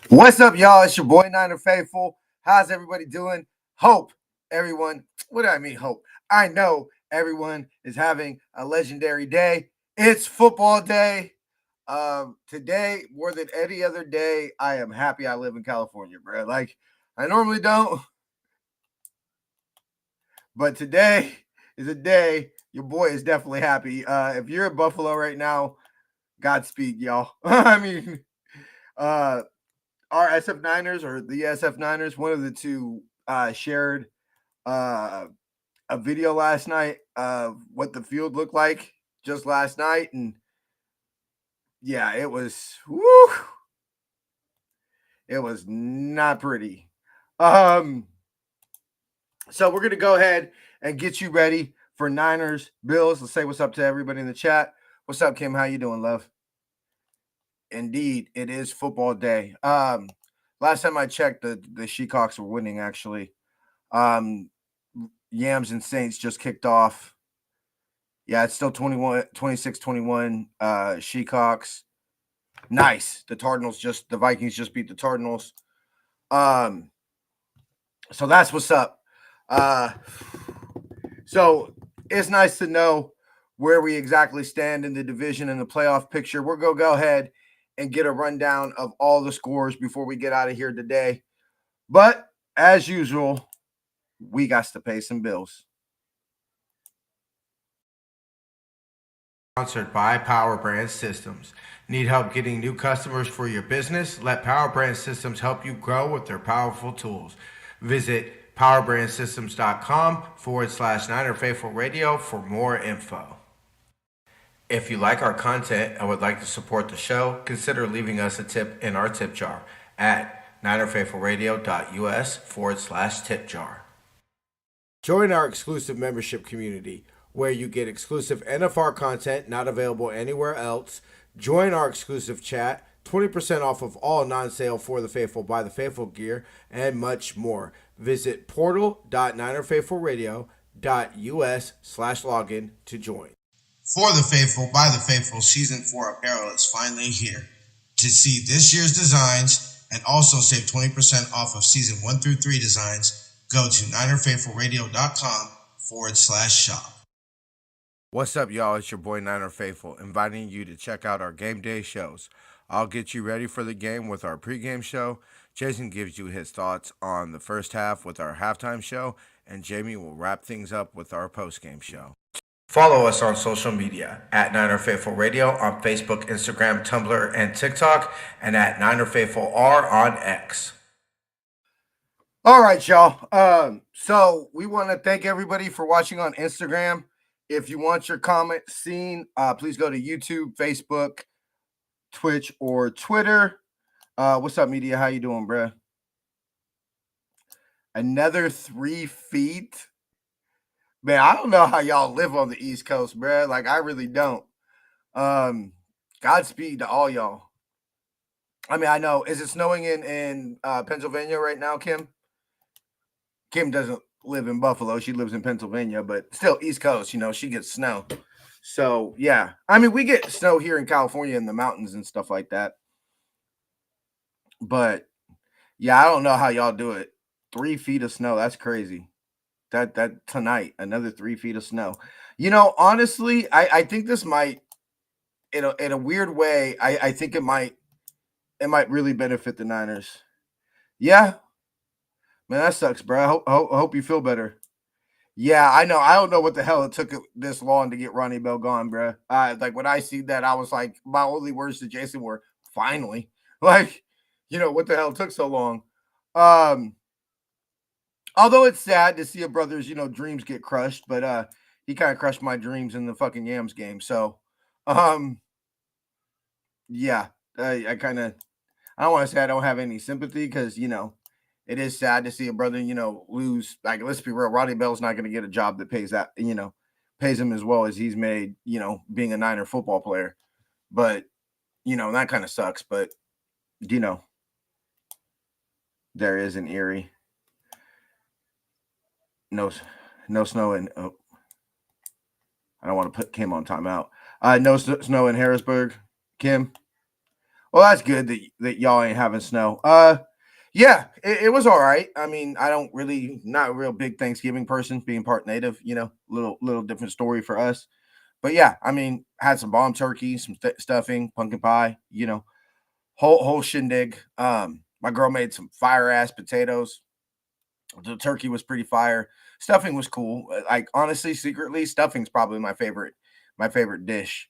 What's up, y'all? It's your boy Niner Faithful. How's everybody doing? Hope everyone, what do I mean, hope? I know everyone is having a legendary day. It's football day. Today, more than any other day, I am happy I live in California, bro. Like, I normally don't, but today is a day your boy is definitely happy. If you're in Buffalo right now, Godspeed, y'all. I mean, uh, our SF Niners or the SF Niners, one of the two, shared uh, a video last night of what the field looked like just last night, and yeah, it was woo, it was not pretty. Um, so we're gonna go ahead and get you ready for Niners Bills. Let's say what's up to everybody in the chat. What's up, Kim? How you doing, love? Indeed, it is football day. Last time I checked, the Shecox were winning actually. Um, Yams and Saints just kicked off. Yeah, it's still 21, 26-21. Shecox. Nice. The Vikings just beat the Cardinals. Um, so that's what's up. Uh, so it's nice to know where we exactly stand in the division and the playoff picture. We're going to go ahead and get a rundown of all the scores before we get out of here today. But as usual, we got to pay some bills. Sponsored by Power Brand Systems. Need help getting new customers for your business? Let Power Brand Systems help you grow with their powerful tools. Visit powerbrandsystems.com/Niner Faithful Radio for more info. If you like our content and would like to support the show, consider leaving us a tip in our tip jar at ninerfaithfulradio.us/tip jar. Join our exclusive membership community where you get exclusive NFR content not available anywhere else. Join our exclusive chat, 20% off of all non-sale For the Faithful by the Faithful gear, and much more. Visit portal.ninerfaithfulradio.us/login to join. For the Faithful by the Faithful Season 4 apparel is finally here. To see this year's designs and also save 20% off of Season 1 through 3 designs, go to ninerfaithfulradio.com/shop. What's up, y'all? It's your boy Niner Faithful, inviting you to check out our game day shows. I'll get you ready for the game with our pregame show. Jason gives you his thoughts on the first half with our halftime show, and Jamie will wrap things up with our postgame show. Follow us on social media at Niner Faithful Radio on Facebook, Instagram, Tumblr, and TikTok, and at Niner Faithful R on X. All right, y'all. So we want to thank everybody for watching on Instagram. If you want your comment seen, please go to YouTube, Facebook, Twitch, or Twitter. What's up, media? How you doing, bruh? Another 3 feet? Man, I don't know how y'all live on the East Coast, bruh. Like, I really don't. Godspeed to all y'all. I mean, I know. Is it snowing in Pennsylvania right now, Kim? Kim doesn't live in Buffalo. She lives in Pennsylvania, but still East Coast, she gets snow. So, yeah. I mean, we get snow here in California in the mountains and stuff like that. But, yeah, I don't know how y'all do it. 3 feet of snow. That's crazy. That tonight, another 3 feet of snow. Honestly, I think this might, in a weird way, I think it might really benefit the Niners. Yeah. Man, that sucks, bro. I hope you feel better. Yeah, I know. I don't know what the hell it took this long to get Ronnie Bell gone, bro. Like when I see that, I was like, my only words to Jason were finally. Like, what the hell took so long? Although it's sad to see a brother's, dreams get crushed, but he kind of crushed my dreams in the fucking Yams game. So, yeah, I don't want to say I don't have any sympathy because it is sad to see a brother, lose. Like, let's be real, Ronnie Bell's not going to get a job that pays pays him as well as he's made, being a Niner football player. But, that kind of sucks. But, there is an Erie. No snow in. Oh, I don't want to put Kim on timeout. No snow in Harrisburg, Kim. Well, that's good that y'all ain't having snow. Yeah, it was all right. I mean, I don't really not a real big Thanksgiving person, being part native. Little different story for us. But yeah, I mean, had some bomb turkey, some stuffing, pumpkin pie. Whole shindig. My girl made some fire ass potatoes. The turkey was pretty fire. Stuffing was cool. Like honestly, secretly, stuffing's probably my favorite dish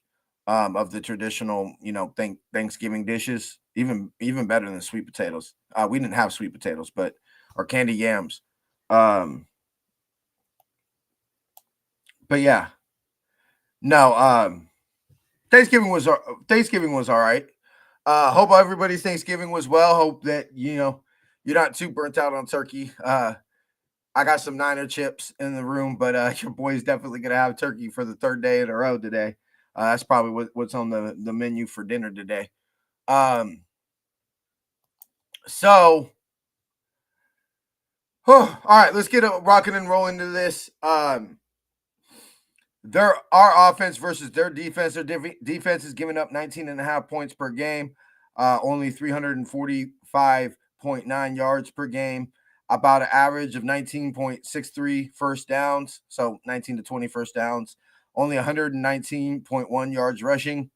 of the traditional, Thanksgiving dishes. Even better than sweet potatoes. We didn't have sweet potatoes, but or candy yams. Um, but yeah, no. Thanksgiving was all right. Hope everybody's Thanksgiving was well. Hope that you're not too burnt out on turkey. I got some Niner chips in the room, but your boy's definitely gonna have turkey for the third day in a row today. That's probably what's on the menu for dinner today. Um, so, all right, let's get rocking and rolling to this. Our offense versus their defense. Their defense is giving up 19 and a half points per game, only 345.9 yards per game, about an average of 19.63 first downs, so 19 to 20 first downs, only 119.1 yards rushing,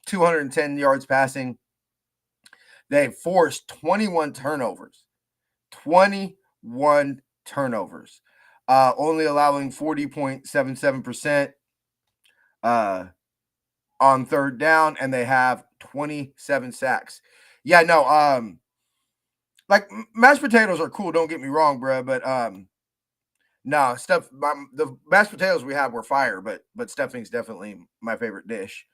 210 yards passing. They forced 21 turnovers. 21 turnovers. Only allowing 40.77% on third down, and they have 27 sacks. Yeah, no, like mashed potatoes are cool, don't get me wrong, bro, but no, the mashed potatoes we had were fire, but stuffing's definitely my favorite dish.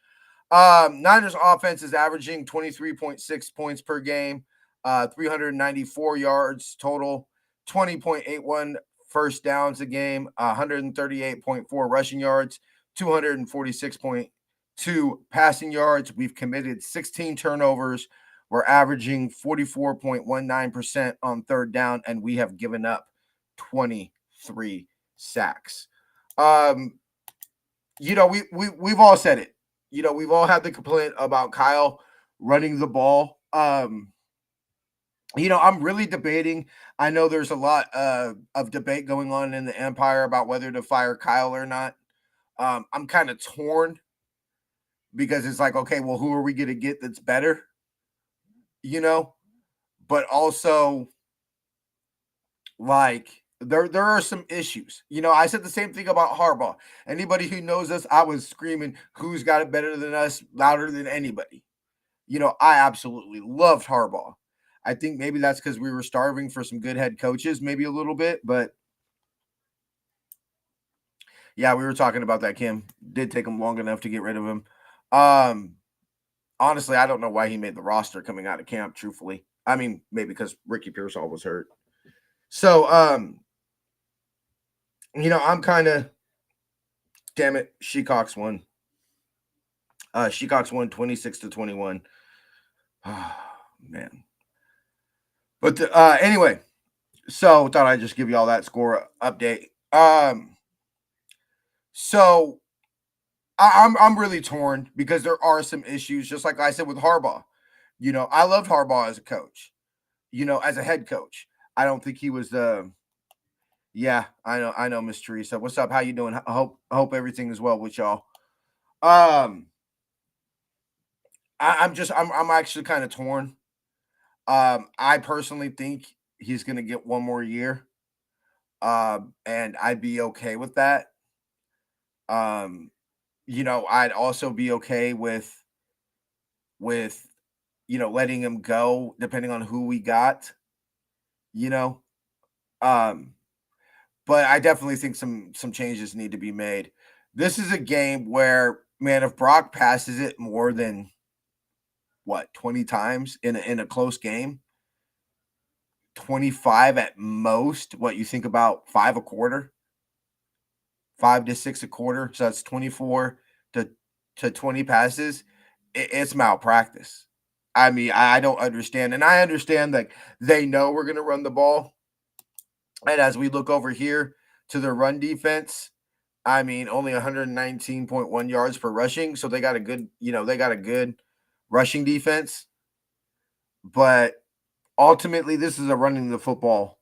Niners offense is averaging 23.6 points per game, 394 yards total, 20.81 first downs a game, 138.4 rushing yards, 246.2 passing yards. We've committed 16 turnovers. We're averaging 44.19% on third down, and we have given up 23 sacks. We've all said it. We've all had the complaint about Kyle running the ball. I'm really debating. I know there's a lot of debate going on in the Empire about whether to fire Kyle or not. I'm kind of torn because it's like, okay, well, who are we going to get that's better? But also like there are some issues. I said the same thing about Harbaugh. Anybody who knows us, I was screaming, who's got it better than us, louder than anybody. I absolutely loved Harbaugh. I think maybe that's because we were starving for some good head coaches, maybe a little bit, but yeah, we were talking about that. Kim did take him long enough to get rid of him. Honestly, I don't know why he made the roster coming out of camp, truthfully. I mean, maybe because Ricky Pearsall was hurt. So, I'm kind of, damn it, Shecox won. Shecox won 26 to 21. Oh, man. But anyway, so thought I'd just give you all that score update. So I'm really torn because there are some issues, just like I said with Harbaugh. I loved Harbaugh as a coach. As a head coach, I don't think he was the. Yeah, I know, Miss Teresa. What's up? How you doing? I hope everything is well with y'all. I'm actually kind of torn. I personally think he's gonna get one more year. And I'd be okay with that. Um, I'd also be okay with letting him go depending on who we got, you know. Um, but I definitely think some changes need to be made. This is a game where, man, if Brock passes it more than 20 times in a close game, 25 at most, what you think about 5 a quarter, 5 to 6 a quarter, so that's 24 to 20 passes. It's malpractice. I mean, I don't understand, and I understand that they know we're going to run the ball. And as we look over here to their run defense, I mean, only 119.1 yards per rushing, so they got a good rushing defense. but ultimately, this is a running the football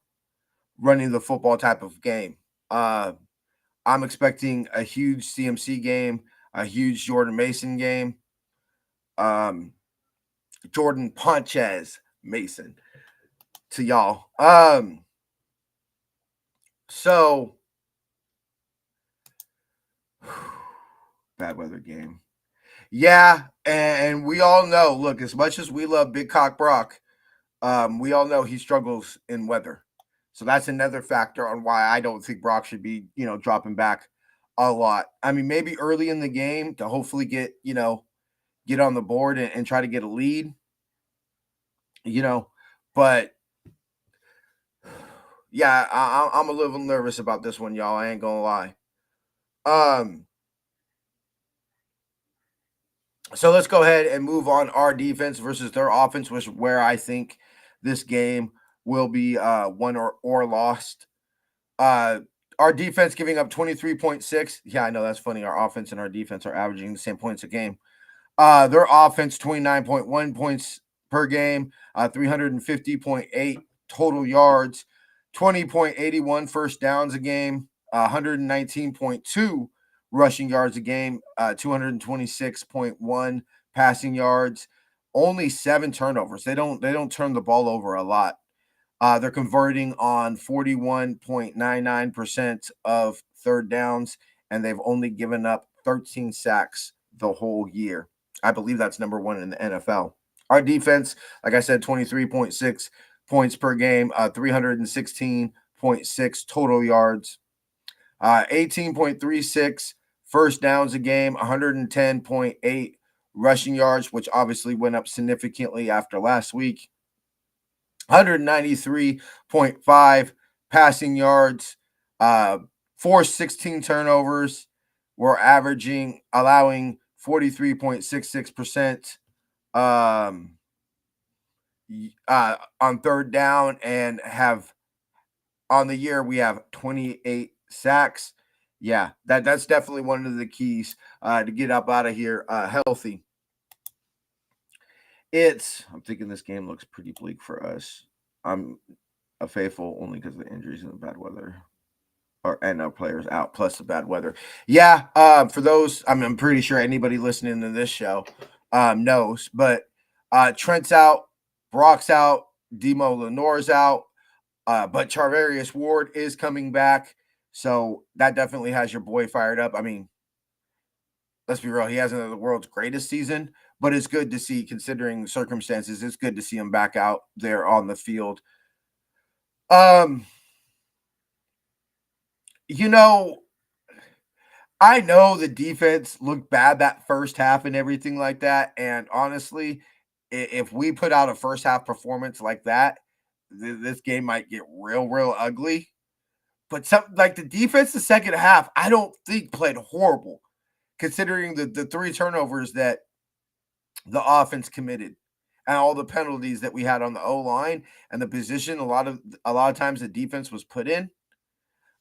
type of game. I'm expecting a huge CMC game, a huge Jordan Mason game. Jordan Ponches Mason to y'all. So bad weather game. Yeah, and we all know, look, as much as we love Big Cock Brock, we all know he struggles in weather. So that's another factor on why I don't think Brock should be, dropping back a lot. I mean, maybe early in the game to hopefully get on the board and try to get a lead, but yeah, I'm a little nervous about this one, y'all. I ain't gonna lie. So let's go ahead and move on. Our defense versus their offense, which where I think this game will be won or lost. Our defense giving up 23.6. Yeah, I know that's funny. Our offense and our defense are averaging the same points a game. Their offense 29.1 points per game, 350.8 total yards, 20.81 first downs a game, 119.2 rushing yards a game, 226.1 passing yards, only 7 turnovers. They don't turn the ball over a lot. They're converting on 41.99% of third downs, and they've only given up 13 sacks the whole year. I believe that's number 1 in the NFL. Our defense, like I said, 23.6 points per game, 316.6 total yards, 18.36 first downs a game, 110.8 rushing yards, which obviously went up significantly after last week. 193.5 passing yards, 416 turnovers. We're allowing 43.66% on third down, and have on the year we have 28 sacks. Yeah, that's definitely one of the keys to get up out of here healthy. I'm thinking this game looks pretty bleak for us. I'm a faithful only because of the injuries and the bad weather, and our players out plus the bad weather. Yeah, for those, I'm pretty sure anybody listening to this show knows, but Trent's out, Brock's out, Demo Lenore's out, but Charvarius Ward is coming back, so that definitely has your boy fired up. I mean, let's be real, he hasn't the world's greatest season, but it's good to see, considering the circumstances, it's good to see him back out there on the field. I know the defense looked bad that first half and everything like that. And honestly, if we put out a first half performance like that, this game might get real ugly. But like the defense, the second half, I don't think played horrible, considering the 3 turnovers that the offense committed and all the penalties that we had on the O line and the position. A lot of times the defense was put in.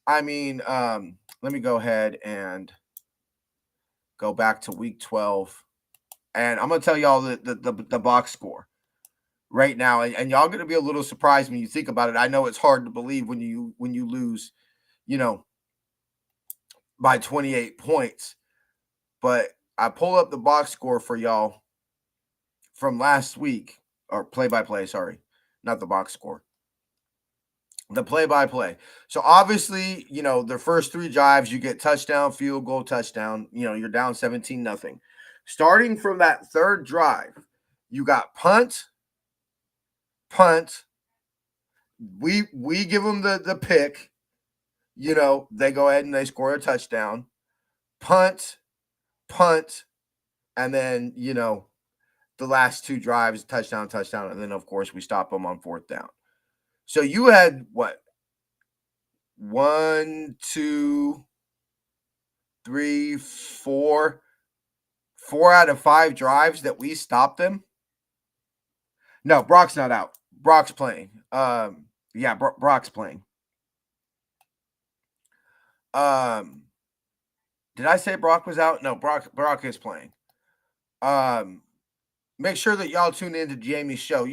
I mean, let me go ahead and go back to week 12, and I'm gonna tell y'all the box score right now, and y'all gonna be a little surprised when you think about it. I know it's hard to believe when you lose, by 28 points, but I pull up the box score for y'all from last week, or play-by-play, sorry, not the box score. The play-by-play. So obviously, the first 3 drives, you get touchdown, field goal, touchdown. You're down 17-0. Starting from that third drive, you got punt. We give them the pick. They go ahead and they score a touchdown. Punt, and then the last 2 drives, touchdown, and then of course we stop them on 4th down. So you had what? 1, 2, 3, 4 out of 5 drives that we stopped them. No, Brock's not out. Brock's playing. Yeah, Brock's playing. Did I say Brock was out? No, Brock is playing. make sure that y'all tune into Jamie's show.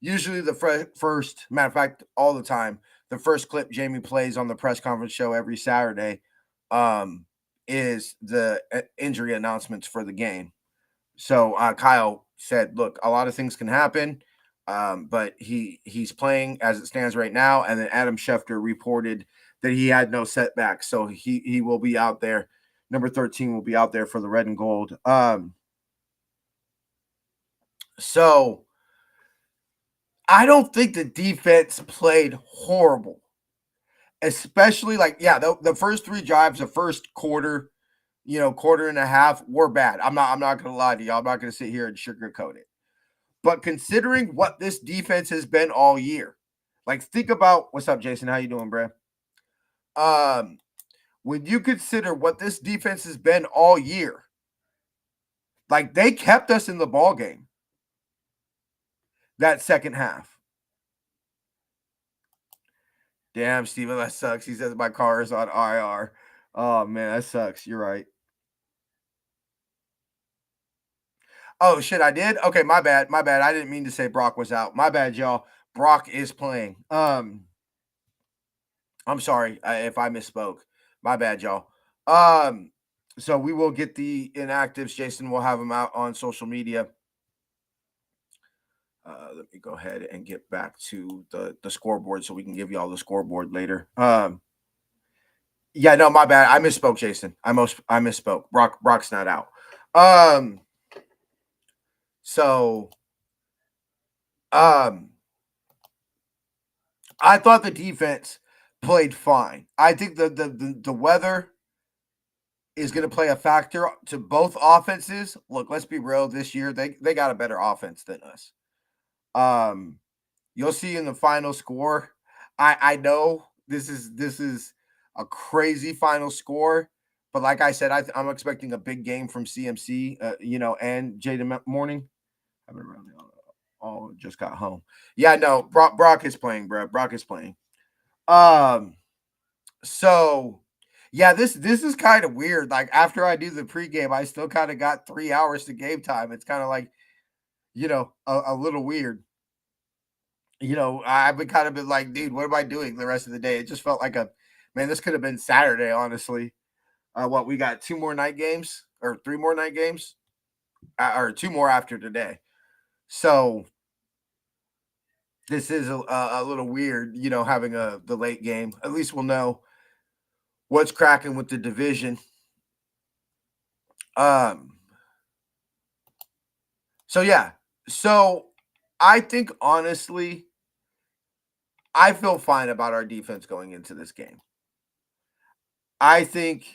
Usually the first, matter of fact, all the time, the first clip Jamie plays on the press conference show every Saturday, is the injury announcements for the game. So Kyle said, "Look, a lot of things can happen, but he's playing as it stands right now." And then Adam Schefter reported that he had no setbacks, so he will be out there. Number 13 will be out there for the red and gold. So I don't think the defense played horrible, especially the first 3 drives, the first quarter, quarter and a half were bad. I'm not gonna lie to y'all. I'm not gonna sit here and sugarcoat it. But considering what this defense has been all year, like think about what's up, Jason. How you doing, bro? When you consider what this defense has been all year, like they kept us in the ball game that second half. Damn, Steven, that sucks. He says my car is on IR. Oh man, that sucks. You're right. Oh shit, I did? Okay, my bad. My bad. I didn't mean to say Brock was out. My bad, y'all. Brock is playing. I'm sorry if I misspoke. My bad, y'all. So we will get the inactives. Jason will have them out on social media. Let me go ahead and get back to the scoreboard so we can give y'all the scoreboard later. Yeah, no, my bad. I misspoke, Jason. I misspoke. Brock's not out. So I thought the defense played fine. I think the weather is going to play a factor to both offenses. Look, let's be real. This year they got a better offense than us. You'll see in the final score. I know this is a crazy final score, but like I said, I'm expecting a big game from CMC. And Jaden Morning. I've been around. Oh, just got home. Yeah, no, Brock is playing, bro. Brock is playing. So yeah, this is kind of weird. Like after I do the pregame, I still kind of got 3 hours to game time. It's kind of like, a little weird. I've been kind of been like, dude, what am I doing the rest of the day? It just felt like this could have been Saturday, honestly. We got 2 more night games or 3 more night games, or 2 more after today. So this is a little weird, having the late game. At least we'll know what's cracking with the division. So yeah. So I think honestly, I feel fine about our defense going into this game. I think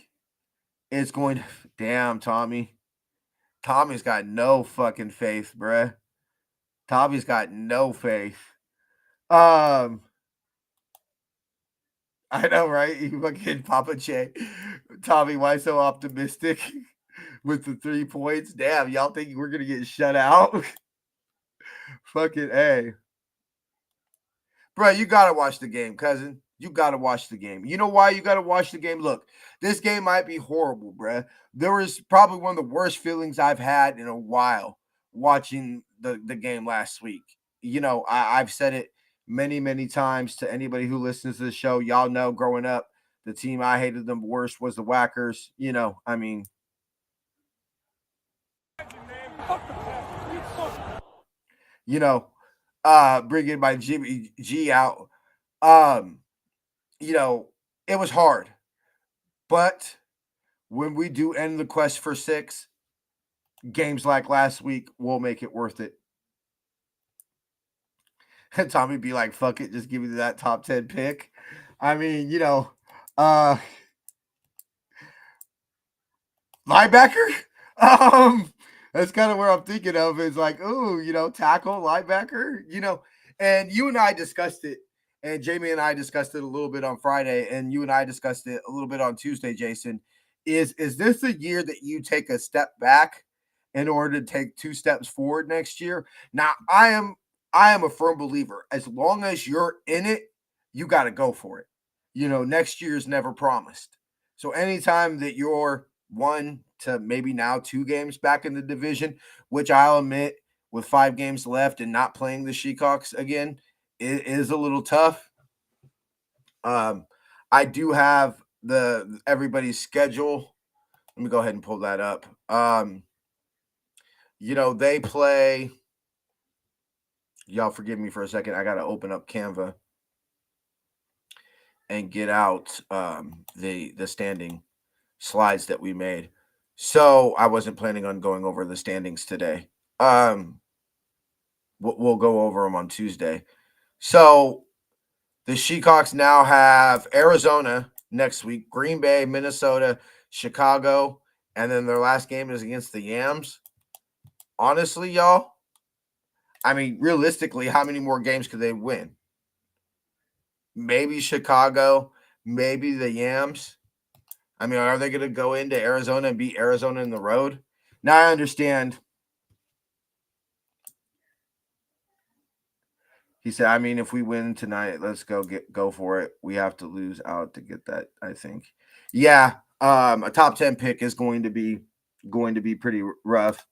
it's going to damn Tommy. Tommy's got no fucking faith, bruh. Tommy's got no faith. I know, right? You fucking Papa Che. Tommy, why so optimistic with the 3 points? Damn, y'all think we're gonna get shut out? Fucking A. Bro, you gotta watch the game, cousin. You gotta watch the game. You know why you gotta watch the game? Look, this game might be horrible, bruh. There was probably one of the worst feelings I've had in a while watching the game last week. I've said it many, many times to anybody who listens to the show. Y'all know growing up, the team I hated the worst was the Whackers. Bringing my Jimmy G out. It was hard. But when we do end the quest for 6, games like last week will make it worth it. And Tommy be like, fuck it, just give me that top 10 pick. I mean, linebacker. That's kind of where I'm thinking of is like, tackle, linebacker, and you and I discussed it, and Jamie and I discussed it a little bit on Friday, and you and I discussed it a little bit on Tuesday, Jason. Is this the year that you take a step back in order to take 2 steps forward next year? Now, I am a firm believer. As long as you're in it, you got to go for it. Next year is never promised. So anytime that you're 1 to maybe now 2 games back in the division, which I'll admit with 5 games left and not playing the Seahawks again, it is a little tough. I do have everybody's schedule. Let me go ahead and pull that up. They play. Y'all forgive me for a second. I got to open up Canva and get out the standing slides that we made. So I wasn't planning on going over the standings today. We'll go over them on Tuesday. So the Seahawks now have Arizona next week, Green Bay, Minnesota, Chicago, and then their last game is against the Yams. Honestly, y'all, I mean, realistically, how many more games could they win? Maybe Chicago, maybe the Yams. I mean, are they going to go into Arizona and beat Arizona in the road? Now I understand. He said, I mean, if we win tonight, let's go for it. We have to lose out to get that, I think. Yeah, a top 10 pick is going to be pretty rough.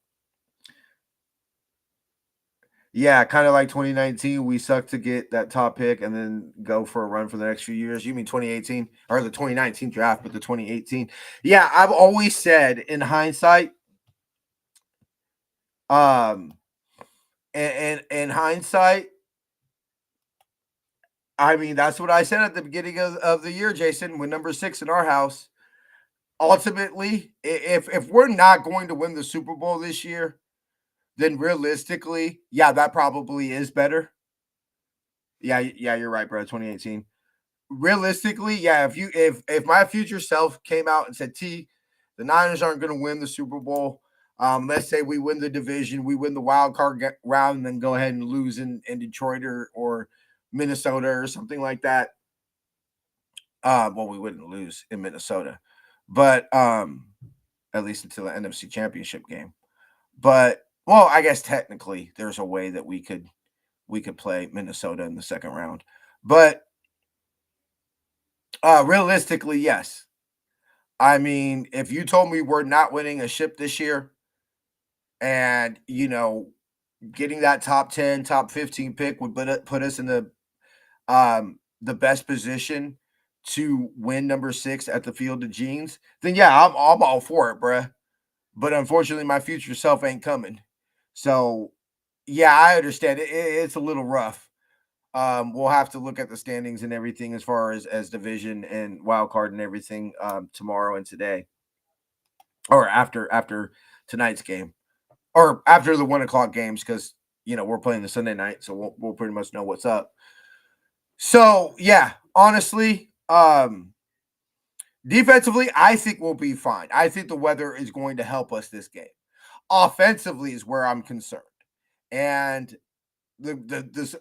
Yeah, kind of like 2019, we sucked to get that top pick and then go for a run for the next few years. You mean 2018 or the 2019 draft, but the 2018. Yeah, I've always said in hindsight, and in hindsight, I mean, that's what I said at the beginning of the year, Jason, when number 6 in our house. Ultimately, if we're not going to win the Super Bowl this year, then realistically, yeah, that probably is better. Yeah, you're right, bro. 2018. Realistically, yeah, if my future self came out and said, T, the Niners aren't going to win the Super Bowl. Let's say we win the division, we win the wild card round, and then go ahead and lose in Detroit or Minnesota or something like that. Well, we wouldn't lose in Minnesota, but at least until the NFC Championship game. But well, I guess technically there's a way that we could play Minnesota in the second round. But realistically, yes. I mean, if you told me we're not winning a ship this year and, getting that top 10, top 15 pick would put us in the best position to win number 6 at the Field of Genes, then yeah, I'm all for it, bruh. But unfortunately, my future self ain't coming. So, yeah, I understand it's a little rough. We'll have to look at the standings and everything as far as division and wild card and everything tomorrow and today, or after tonight's game, or after the 1:00 games, because we're playing the Sunday night, so we'll pretty much know what's up. So yeah, honestly, defensively, I think we'll be fine. I think the weather is going to help us this game. Offensively is where I'm concerned, and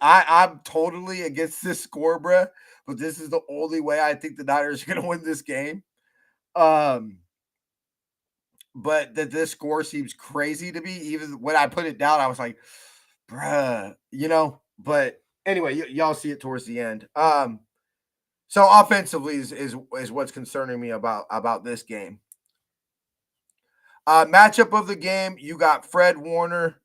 I'm totally against this score, bruh, but this is the only way I think the Niners are going to win this game. But that this score seems crazy to me. Even when I put it down, I was like, bruh, But anyway, y'all see it towards the end. So offensively is what's concerning me about this game. Matchup of the game, you got Fred Warner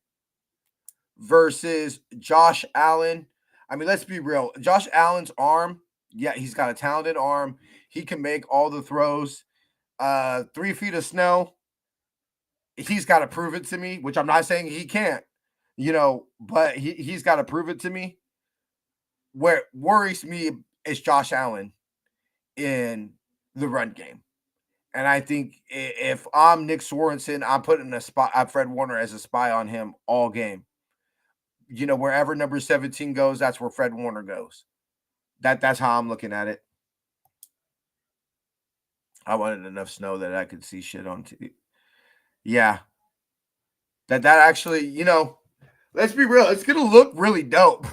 versus Josh Allen. I mean, let's be real. Josh Allen's arm, yeah, he's got a talented arm. He can make all the throws. 3 feet of snow, he's got to prove it to me, which I'm not saying he can't, but he's got to prove it to me. Where worries me is Josh Allen in the run game. And I think if I'm Nick Sorensen, I'm putting Fred Warner as a spy on him all game. Wherever number 17 goes, that's where Fred Warner goes. That's how I'm looking at it. I wanted enough snow that I could see shit on TV. Yeah. That actually, let's be real, it's gonna look really dope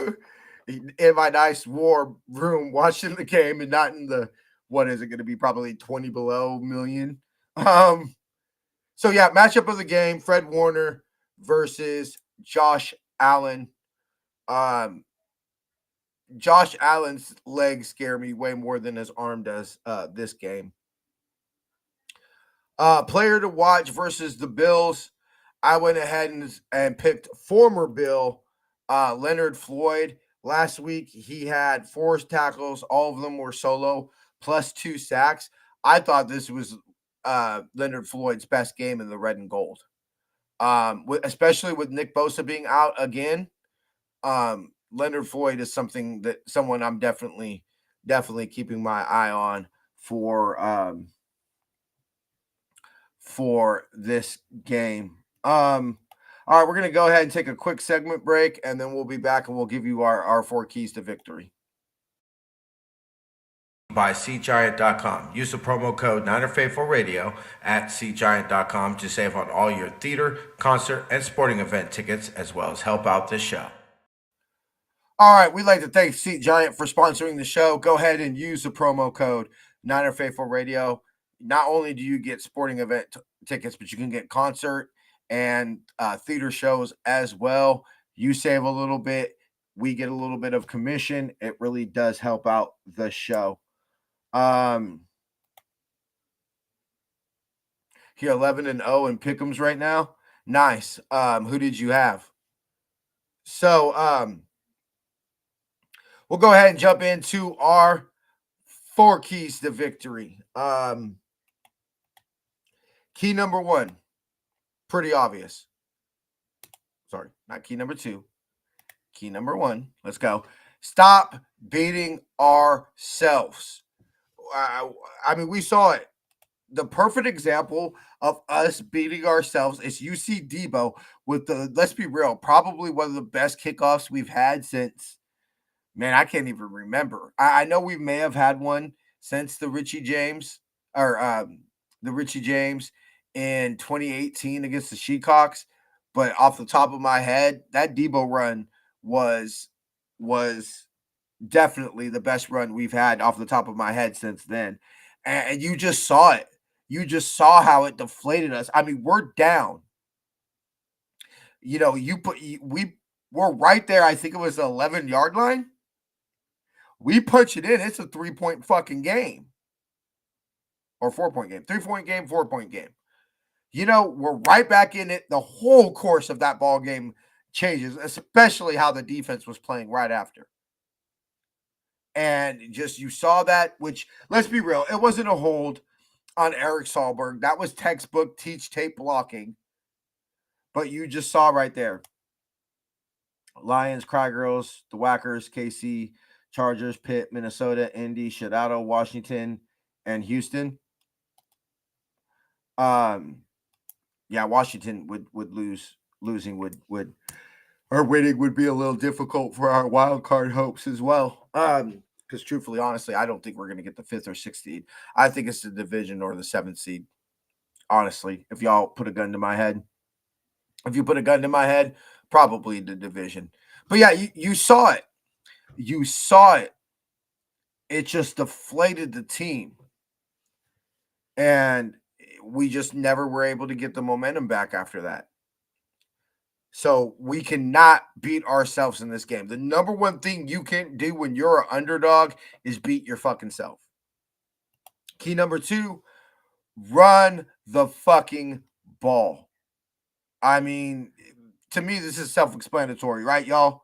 in my nice warm room watching the game and not in the what is it gonna be, probably 20 below million. So yeah, matchup of the game, Fred Warner versus Josh Allen. Josh Allen's legs scare me way more than his arm does this game. Player to watch versus the Bills. I went ahead and picked former Bill Leonard Floyd. Last week, he had 4 tackles. All of them were solo, plus 2 sacks. I thought this was Leonard Floyd's best game in the red and gold. Especially with Nick Bosa being out again. Leonard Floyd is someone I'm definitely keeping my eye on for this game. All right, we're gonna go ahead and take a quick segment break, and then we'll be back and we'll give you our 4 keys to victory. By SeatGiant.com. Use the promo code NinerFaithfulRadio at SeatGiant.com to save on all your theater, concert, and sporting event tickets, as well as help out this show. All right, we'd like to thank Seat Giant for sponsoring the show. Go ahead and use the promo code NinerFaithfulRadio. Not only do you get sporting event tickets, but you can get concert and theater shows as well. You save a little bit. We get a little bit of commission. It really does help out the show. Here 11-0 in pick'ems right now. Nice. Who did you have? So we'll go ahead and jump into our 4 keys to victory. Key number 1, pretty obvious. Sorry, not key number 2. Key number 1. Let's go. Stop beating ourselves. I mean, we saw it. The perfect example of us beating ourselves is you see Debo with let's be real, probably one of the best kickoffs we've had since, man, I can't even remember. I know we may have had one since the Richie James in 2018 against the Sheacocks, but off the top of my head, that Debo run was definitely the best run we've had off the top of my head since then. And you just saw it. You just saw how it deflated us. I mean, we're down. We're right there. I think it was the 11-yard line. We punch it in. It's a 3-point fucking game. Or 4-point game. 3-point game, 4-point game. We're right back in it. The whole course of that ball game changes, especially how the defense was playing right after. And just you saw that, which, let's be real, it wasn't a hold on Eric Sahlberg. That was textbook teach tape blocking. But you just saw right there. Lions, Cry Girls, the Whackers, KC, Chargers, Pitt, Minnesota, Indy, Seattle, Washington, and Houston. Yeah, Washington would lose. Losing would or winning would be a little difficult for our wild card hopes as well. Because truthfully, honestly, I don't think we're going to get the 5th or 6th seed. I think it's the division or the 7th seed. Honestly, if y'all put a gun to my head, probably the division. But yeah, you saw it. You saw it. It just deflated the team. And we just never were able to get the momentum back after that. So we cannot beat ourselves in this game. The number one thing you can do when you're an underdog is beat your fucking self. Key number 2, run the fucking ball. I mean, to me, this is self-explanatory, right, y'all?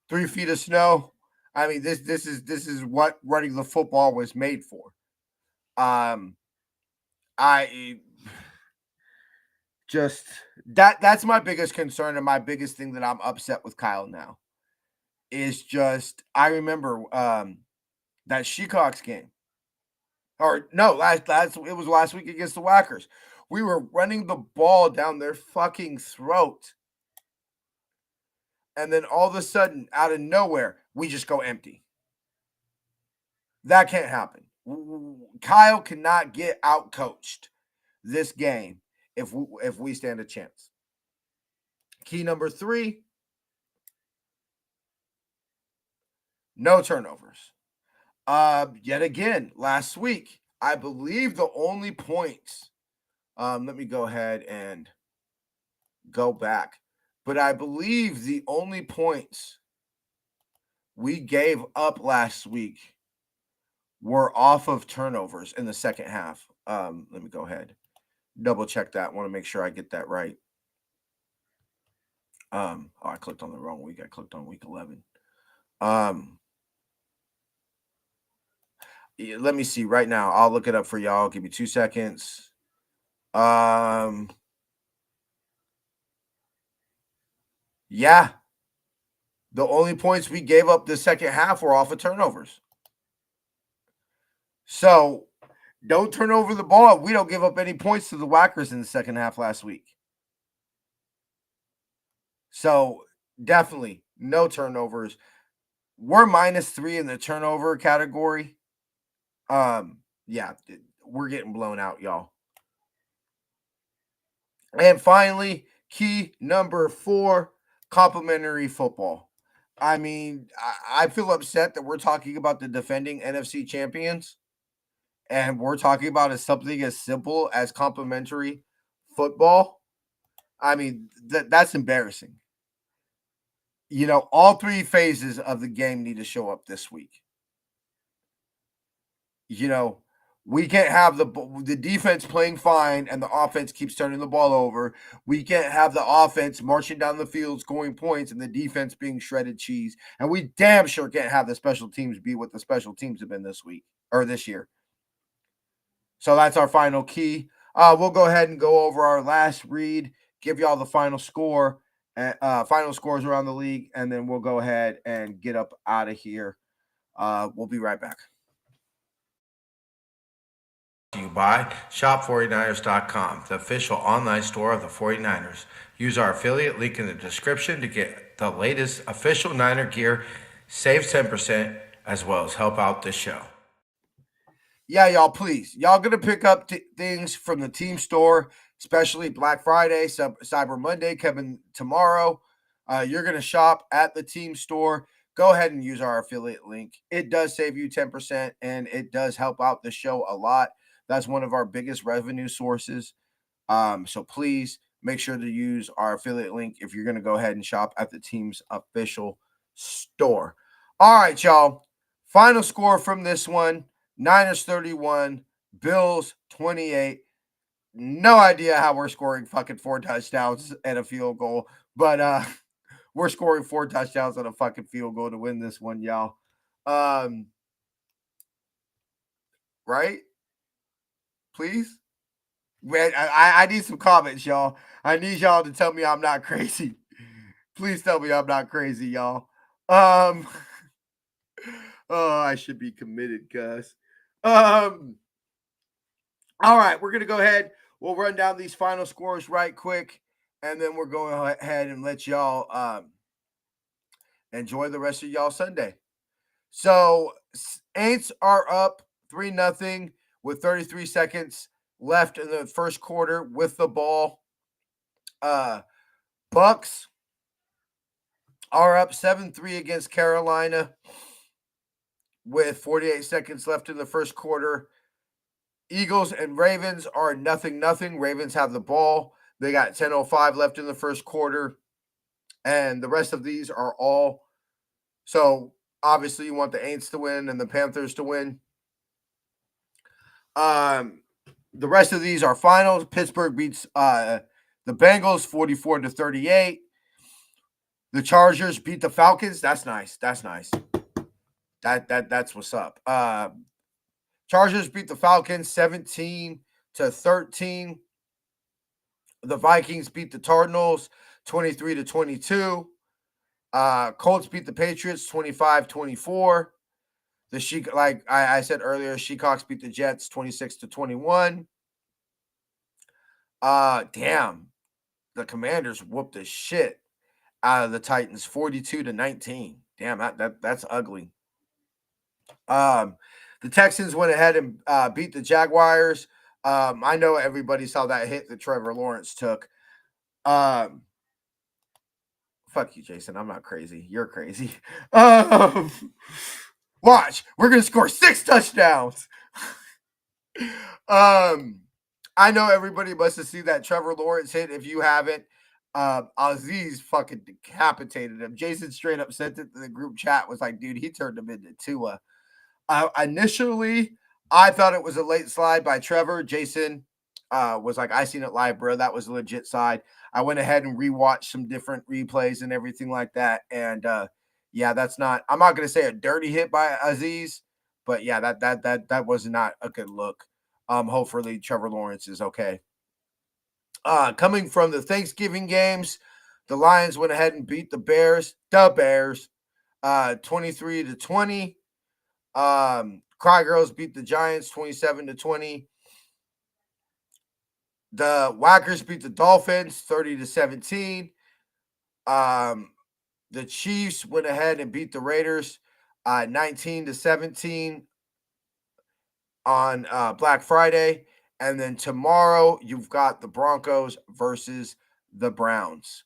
3 feet of snow. I mean, this is what running the football was made for. Just that's my biggest concern and my biggest thing that I'm upset with Kyle now is just I remember that Sheacocks game. Or no, it was last week against the Whackers. We were running the ball down their fucking throat. And then all of a sudden, out of nowhere, we just go empty. That can't happen. Kyle cannot get out-coached this game if we stand a chance. Key number 3, no turnovers. Yet again, last week, I believe the only points, let me go ahead and go back. But I believe the only points we gave up last week were off of turnovers in the second half. Let me go ahead double check that. Want to make sure I get that right. I clicked on the wrong week. I clicked on week 11. Let me see right now. I'll look it up for y'all. Give me 2 seconds. Yeah. The only points we gave up the second half were off of turnovers. So don't turn over the ball. We don't give up any points to the Whackers in the second half last week. So definitely no turnovers. We're -3 in the turnover category. Yeah, we're getting blown out, y'all. And finally, key number 4, complimentary football. I mean, I feel upset that we're talking about the defending NFC champions, and we're talking about something as simple as complimentary football. I mean, that's embarrassing. You know, all 3 phases of the game need to show up this week. You know, we can't have the defense playing fine and the offense keeps turning the ball over. We can't have the offense marching down the field scoring points and the defense being shredded cheese. And we damn sure can't have the special teams be what the special teams have been this week or this year. So that's our final key. We'll go ahead and go over our last read, give y'all the final score, final scores around the league, and then we'll go ahead and get up out of here. We'll be right back. You buy shop49ers.com, the official online store of the 49ers. Use our affiliate link in the description to get the latest official Niner gear, save 10%, as well as help out this show. Yeah, y'all, please. Y'all going to pick up things from the team store, especially Black Friday, Cyber Monday coming tomorrow. You're going to shop at the team store. Go ahead and use our affiliate link. It does save you 10%, and it does help out the show a lot. That's one of our biggest revenue sources. So please make sure to use our affiliate link if you're going to go ahead and shop at the team's official store. All right, y'all. Final score from this one, Niners 31, Bills 28. No idea how we're scoring fucking 4 touchdowns and a field goal, but we're scoring 4 touchdowns and a fucking field goal to win this one, y'all. Right? Please? Man, I need some comments, y'all. I need y'all to tell me I'm not crazy. Please tell me I'm not crazy, y'all. Oh, I should be committed, Gus. All right, we're gonna go ahead. We'll run down these final scores right quick, and then we're going ahead and let y'all enjoy the rest of y'all Sunday. So Saints are up 3-0 with 33 seconds left in the first quarter with the ball. Bucks are up 7-3 against Carolina with 48 seconds left in the first quarter. Eagles and Ravens are 0-0. Ravens have the ball. They got 10:05 left in the first quarter. And the rest of these are all. So obviously you want the Aints to win and the Panthers to win. The rest of these are finals. Pittsburgh beats the Bengals 44-38. The Chargers beat the Falcons. That's nice. That's nice. That's what's up. Chargers beat the Falcons 17-13. The Vikings beat the Cardinals 23-22. Colts beat the Patriots 25-24. Like I said earlier, Seahawks beat the Jets 26-21. Damn. The Commanders whooped the shit out of the Titans 42-19. Damn, that's ugly. The Texans went ahead and beat the Jaguars. I know everybody saw that hit that Trevor Lawrence took. Fuck you, Jason. I'm not crazy. You're crazy. Watch, we're gonna score 6 touchdowns. I know everybody must have seen that Trevor Lawrence hit. If you haven't, Aziz fucking decapitated him. Jason straight up sent it to the group chat. Was like, dude, he turned him into Tua. Initially, I thought it was a late slide by Trevor. Jason was like, I seen it live, bro. That was a legit side. I went ahead and rewatched some different replays and everything like that. And yeah, that's not, I'm not gonna say a dirty hit by Aziz, but yeah, that was not a good look. Hopefully Trevor Lawrence is okay. Coming from the Thanksgiving games, the Lions went ahead and beat the Bears, 23-20. Cry Girls beat the Giants 27-20. The Whackers beat the Dolphins 30-17. The Chiefs went ahead and beat the Raiders 19-17 on Black Friday. And then tomorrow you've got the Broncos versus the Browns.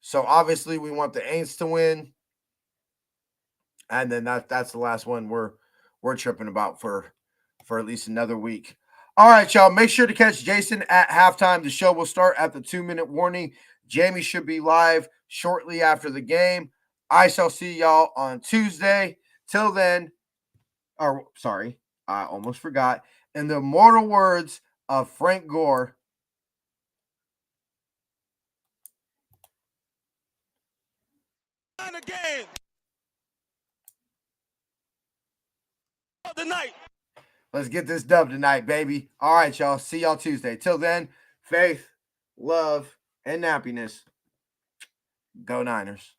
So obviously we want the Aints to win. And then that's the last one we're tripping about for at least another week. All right, y'all. Make sure to catch Jason at halftime. The show will start at the 2-minute warning. Jamie should be live shortly after the game. I shall see y'all on Tuesday. Till then, or sorry, I almost forgot. In the immortal words of Frank Gore, again. Tonight. Let's get this dub tonight, baby. All right, y'all. See y'all Tuesday. Till then, faith, love, and happiness. Go Niners.